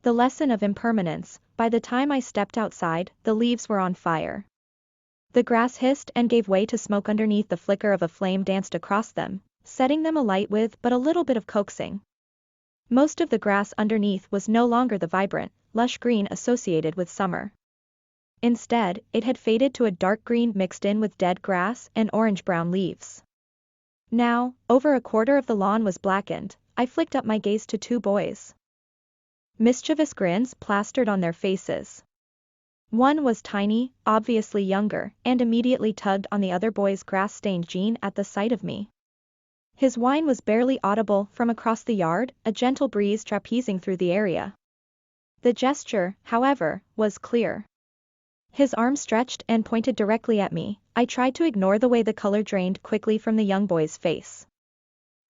The Lesson of Impermanence. By the time I stepped outside, the leaves were on fire. The grass hissed and gave way to smoke underneath. The flicker of a flame danced across them, setting them alight with but a little bit of coaxing. Most of the grass underneath was no longer the vibrant, lush green associated with summer. Instead, it had faded to a dark green mixed in with dead grass and orange-brown leaves. Now, over a quarter of the lawn was blackened. I flicked up my gaze to two boys. Mischievous grins plastered on their faces. One was tiny, obviously younger, and immediately tugged on the other boy's grass-stained jean at the sight of me. His whine was barely audible from across the yard, a gentle breeze trapezing through the area. The gesture, however, was clear. His arm stretched and pointed directly at me. I tried to ignore the way the color drained quickly from the young boy's face.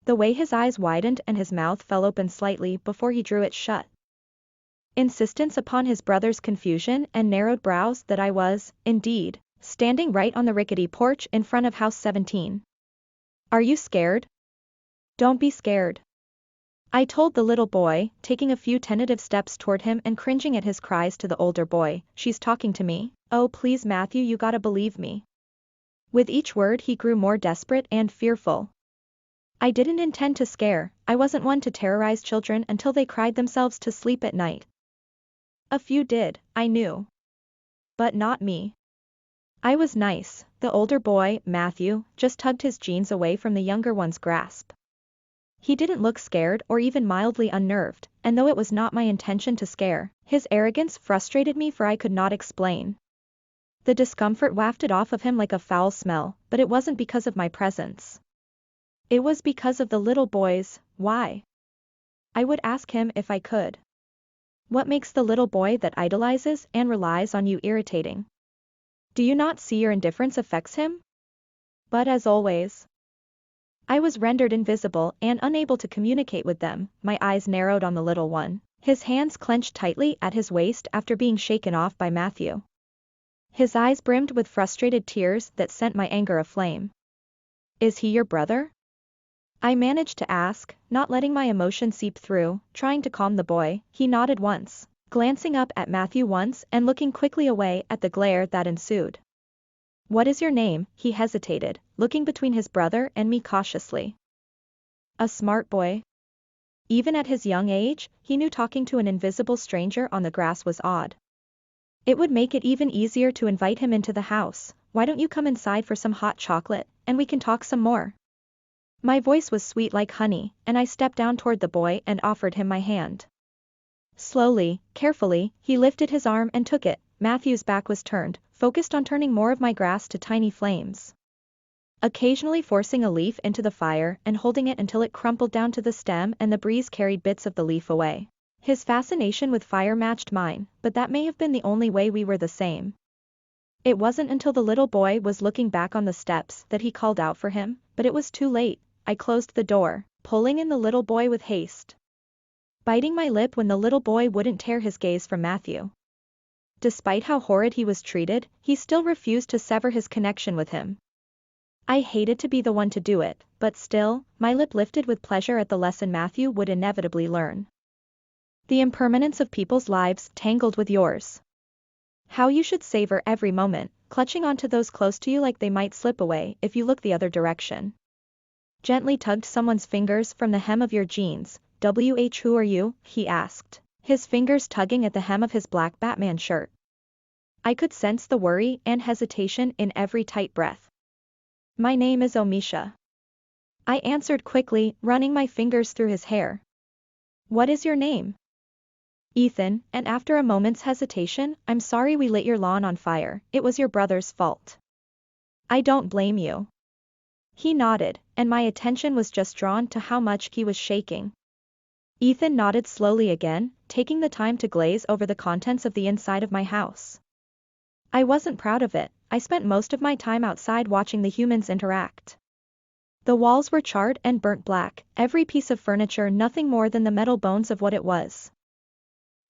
The way his eyes widened and his mouth fell open slightly before he drew it shut. Insistence upon his brother's confusion and narrowed brows that I was, indeed, standing right on the rickety porch in front of house 17. "Are you scared?" "Don't be scared," I told the little boy, taking a few tentative steps toward him and cringing at his cries to the older boy. "She's talking to me. Oh please Matthew, you gotta believe me." With each word he grew more desperate and fearful. I didn't intend to scare. I wasn't one to terrorize children until they cried themselves to sleep at night. A few did, I knew. But not me. I was nice. The older boy, Matthew, just tugged his jeans away from the younger one's grasp. He didn't look scared or even mildly unnerved, and though it was not my intention to scare, his arrogance frustrated me, for I could not explain. The discomfort wafted off of him like a foul smell, but it wasn't because of my presence. It was because of the little boy's. Why? I would ask him if I could. What makes the little boy that idolizes and relies on you irritating? Do you not see your indifference affects him? But as always, I was rendered invisible and unable to communicate with them. My eyes narrowed on the little one. His hands clenched tightly at his waist after being shaken off by Matthew. His eyes brimmed with frustrated tears that sent my anger aflame. "Is he your brother?" I managed to ask, not letting my emotion seep through, trying to calm the boy. He nodded once, glancing up at Matthew once and looking quickly away at the glare that ensued. "What is your name?" He hesitated, looking between his brother and me cautiously. A smart boy. Even at his young age, he knew talking to an invisible stranger on the grass was odd. It would make it even easier to invite him into the house. "Why don't you come inside for some hot chocolate, and we can talk some more?" My voice was sweet like honey, and I stepped down toward the boy and offered him my hand. Slowly, carefully, he lifted his arm and took it. Matthew's back was turned, focused on turning more of my grass to tiny flames. Occasionally forcing a leaf into the fire and holding it until it crumpled down to the stem and the breeze carried bits of the leaf away. His fascination with fire matched mine, but that may have been the only way we were the same. It wasn't until the little boy was looking back on the steps that he called out for him, but it was too late. I closed the door, pulling in the little boy with haste, biting my lip when the little boy wouldn't tear his gaze from Matthew. Despite how horrid he was treated, he still refused to sever his connection with him. I hated to be the one to do it, but still, my lip lifted with pleasure at the lesson Matthew would inevitably learn. The impermanence of people's lives tangled with yours. How you should savor every moment, clutching onto those close to you like they might slip away if you look the other direction. Gently tugged someone's fingers from the hem of your jeans. "Who are you?" he asked, his fingers tugging at the hem of his black Batman shirt. I could sense the worry and hesitation in every tight breath. "My name is Omisha," I answered quickly, running my fingers through his hair. "What is your name?" "Ethan," and after a moment's hesitation, "I'm sorry we lit your lawn on fire. It was your brother's fault." "I don't blame you." He nodded, and my attention was just drawn to how much he was shaking. Ethan nodded slowly again, taking the time to glaze over the contents of the inside of my house. I wasn't proud of it. I spent most of my time outside watching the humans interact. The walls were charred and burnt black, every piece of furniture nothing more than the metal bones of what it was.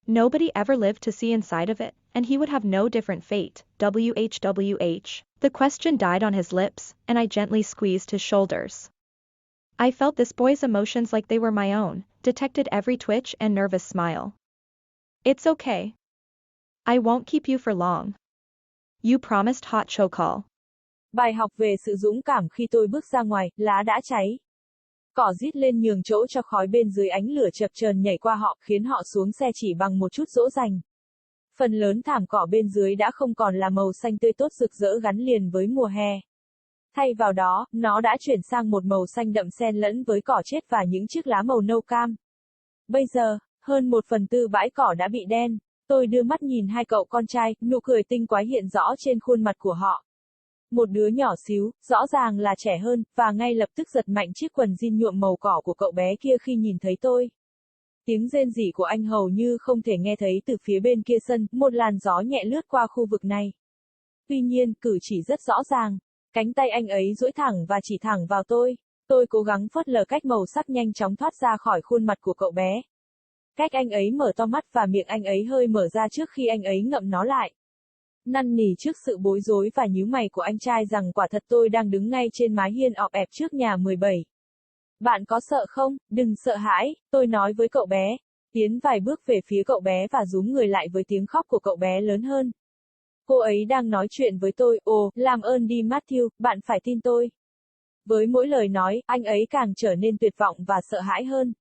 Nobody ever lived to see inside of it, and he would have no different fate. WHWH. The question died on his lips, and I gently squeezed his shoulders. I felt this boy's emotions like they were my own, detected every twitch and nervous smile. It's okay. I won't keep you for long. You promised hot chocolate. Bài học về sự dũng cảm khi tôi bước ra ngoài, lá đã cháy. Cỏ rít lên nhường chỗ cho khói bên dưới ánh lửa chập chờn nhảy qua họ, khiến họ xuống xe chỉ bằng một chút dỗ dành. Phần lớn thảm cỏ bên dưới đã không còn là màu xanh tươi tốt rực rỡ gắn liền với mùa hè. Thay vào đó, nó đã chuyển sang một màu xanh đậm xen lẫn với cỏ chết và những chiếc lá màu nâu cam. Bây giờ, hơn 1/4 bãi cỏ đã bị đen. Tôi đưa mắt nhìn hai cậu con trai, nụ cười tinh quái hiện rõ trên khuôn mặt của họ. Một đứa nhỏ xíu, rõ ràng là trẻ hơn, và ngay lập tức giật mạnh chiếc quần jean nhuộm màu cỏ của cậu bé kia khi nhìn thấy tôi. Tiếng rên rỉ của anh hầu như không thể nghe thấy từ phía bên kia sân, một làn gió nhẹ lướt qua khu vực này. Tuy nhiên, cử chỉ rất rõ ràng. Cánh tay anh ấy duỗi thẳng và chỉ thẳng vào tôi. Tôi cố gắng phớt lờ cách màu sắc nhanh chóng thoát ra khỏi khuôn mặt của cậu bé. Cách anh ấy mở to mắt và miệng anh ấy hơi mở ra trước khi anh ấy ngậm nó lại. Năn nỉ trước sự bối rối và nhíu mày của anh trai rằng quả thật tôi đang đứng ngay trên mái hiên ọp ẹp trước nhà 17. Bạn có sợ không? Đừng sợ hãi, tôi nói với cậu bé. Tiến vài bước về phía cậu bé và rúm người lại với tiếng khóc của cậu bé lớn hơn. Cô ấy đang nói chuyện với tôi, ồ, làm ơn đi Matthew, bạn phải tin tôi. Với mỗi lời nói, anh ấy càng trở nên tuyệt vọng và sợ hãi hơn.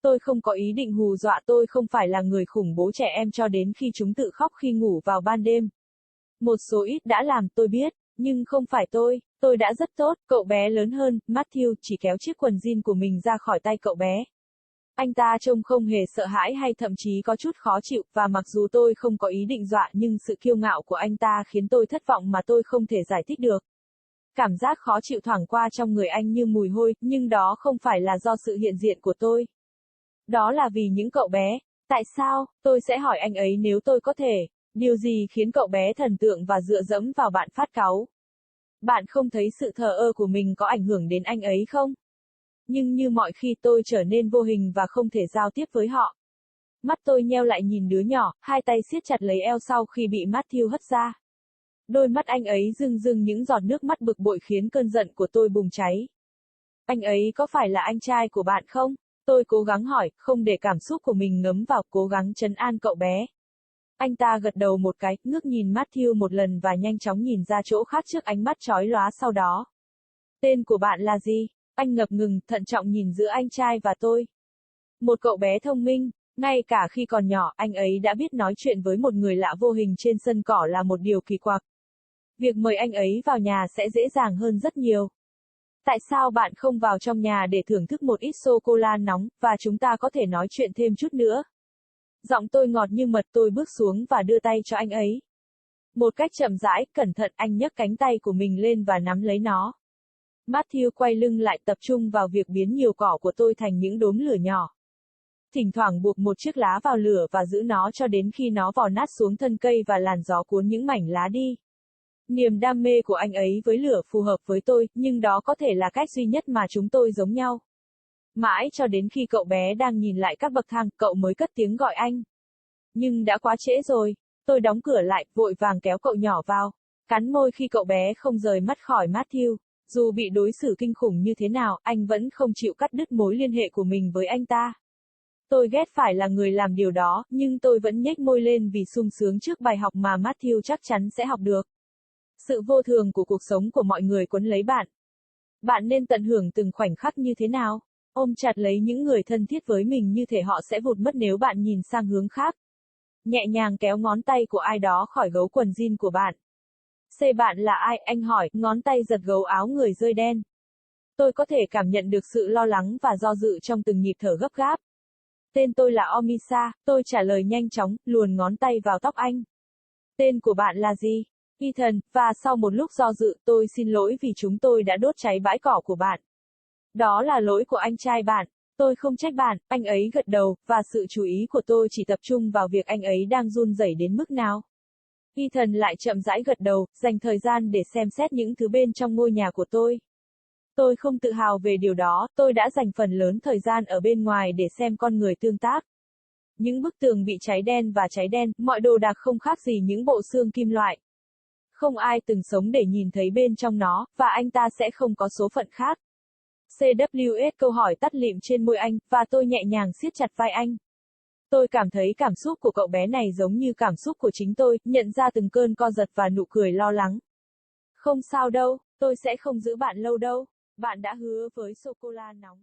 Tôi không có ý định hù dọa, tôi không phải là người khủng bố trẻ em cho đến khi chúng tự khóc khi ngủ vào ban đêm. Một số ít đã làm, tôi biết, nhưng không phải tôi đã rất tốt. Cậu bé lớn hơn, Matthew, chỉ kéo chiếc quần jean của mình ra khỏi tay cậu bé. Anh ta trông không hề sợ hãi hay thậm chí có chút khó chịu, và mặc dù tôi không có ý định dọa nhưng sự kiêu ngạo của anh ta khiến tôi thất vọng mà tôi không thể giải thích được. Cảm giác khó chịu thoảng qua trong người anh như mùi hôi, nhưng đó không phải là do sự hiện diện của tôi. Đó là vì những cậu bé. Tại sao? Tôi sẽ hỏi anh ấy nếu tôi có thể. Điều gì khiến cậu bé thần tượng và dựa dẫm vào bạn phát cáu? Bạn không thấy sự thờ ơ của mình có ảnh hưởng đến anh ấy không? Nhưng như mọi khi tôi trở nên vô hình và không thể giao tiếp với họ. Mắt tôi nheo lại nhìn đứa nhỏ, hai tay siết chặt lấy eo sau khi bị Matthew hất ra. Đôi mắt anh ấy rưng rưng những giọt nước mắt bực bội khiến cơn giận của tôi bùng cháy. Anh ấy có phải là anh trai của bạn không? Tôi cố gắng hỏi, không để cảm xúc của mình ngấm vào, cố gắng trấn an cậu bé. Anh ta gật đầu một cái, ngước nhìn Matthew một lần và nhanh chóng nhìn ra chỗ khác trước ánh mắt chói lóa sau đó. Tên của bạn là gì? Anh ngập ngừng, thận trọng nhìn giữa anh trai và tôi. Một cậu bé thông minh, ngay cả khi còn nhỏ, anh ấy đã biết nói chuyện với một người lạ vô hình trên sân cỏ là một điều kỳ quặc. Việc mời anh ấy vào nhà sẽ dễ dàng hơn rất nhiều. Tại sao bạn không vào trong nhà để thưởng thức một ít sô-cô-la nóng, và chúng ta có thể nói chuyện thêm chút nữa? Giọng tôi ngọt như mật, tôi bước xuống và đưa tay cho anh ấy. Một cách chậm rãi, cẩn thận, anh nhấc cánh tay của mình lên và nắm lấy nó. Matthew quay lưng lại, tập trung vào việc biến nhiều cỏ của tôi thành những đốm lửa nhỏ. Thỉnh thoảng buộc một chiếc lá vào lửa và giữ nó cho đến khi nó vò nát xuống thân cây và làn gió cuốn những mảnh lá đi. Niềm đam mê của anh ấy với lửa phù hợp với tôi, nhưng đó có thể là cách duy nhất mà chúng tôi giống nhau. Mãi cho đến khi cậu bé đang nhìn lại các bậc thang, cậu mới cất tiếng gọi anh. Nhưng đã quá trễ rồi. Tôi đóng cửa lại, vội vàng kéo cậu nhỏ vào. Cắn môi khi cậu bé không rời mắt khỏi Matthew. Dù bị đối xử kinh khủng như thế nào, anh vẫn không chịu cắt đứt mối liên hệ của mình với anh ta. Tôi ghét phải là người làm điều đó, nhưng tôi vẫn nhếch môi lên vì sung sướng trước bài học mà Matthew chắc chắn sẽ học được. Sự vô thường của cuộc sống của mọi người quấn lấy bạn. Bạn nên tận hưởng từng khoảnh khắc như thế nào? Ôm chặt lấy những người thân thiết với mình như thể họ sẽ vụt mất nếu bạn nhìn sang hướng khác. Nhẹ nhàng kéo ngón tay của ai đó khỏi gấu quần jean của bạn. Bạn là ai? Anh hỏi, ngón tay giật gấu áo người rơi đen. Tôi có thể cảm nhận được sự lo lắng và do dự trong từng nhịp thở gấp gáp. Tên tôi là Omisa, tôi trả lời nhanh chóng, luồn ngón tay vào tóc anh. Tên của bạn là gì? Ethan, và sau một lúc do dự, tôi xin lỗi vì chúng tôi đã đốt cháy bãi cỏ của bạn. Đó là lỗi của anh trai bạn. Tôi không trách bạn, anh ấy gật đầu, và sự chú ý của tôi chỉ tập trung vào việc anh ấy đang run rẩy đến mức nào. Ethan lại chậm rãi gật đầu, dành thời gian để xem xét những thứ bên trong ngôi nhà của tôi. Tôi không tự hào về điều đó, tôi đã dành phần lớn thời gian ở bên ngoài để xem con người tương tác. Những bức tường bị cháy đen, mọi đồ đạc không khác gì những bộ xương kim loại. Không ai từng sống để nhìn thấy bên trong nó, và anh ta sẽ không có số phận khác. CWS câu hỏi tắt lịm trên môi anh, và tôi nhẹ nhàng siết chặt vai anh. Tôi cảm thấy cảm xúc của cậu bé này giống như cảm xúc của chính tôi, nhận ra từng cơn co giật và nụ cười lo lắng. Không sao đâu, tôi sẽ không giữ bạn lâu đâu. Bạn đã hứa với sô-cô-la nóng.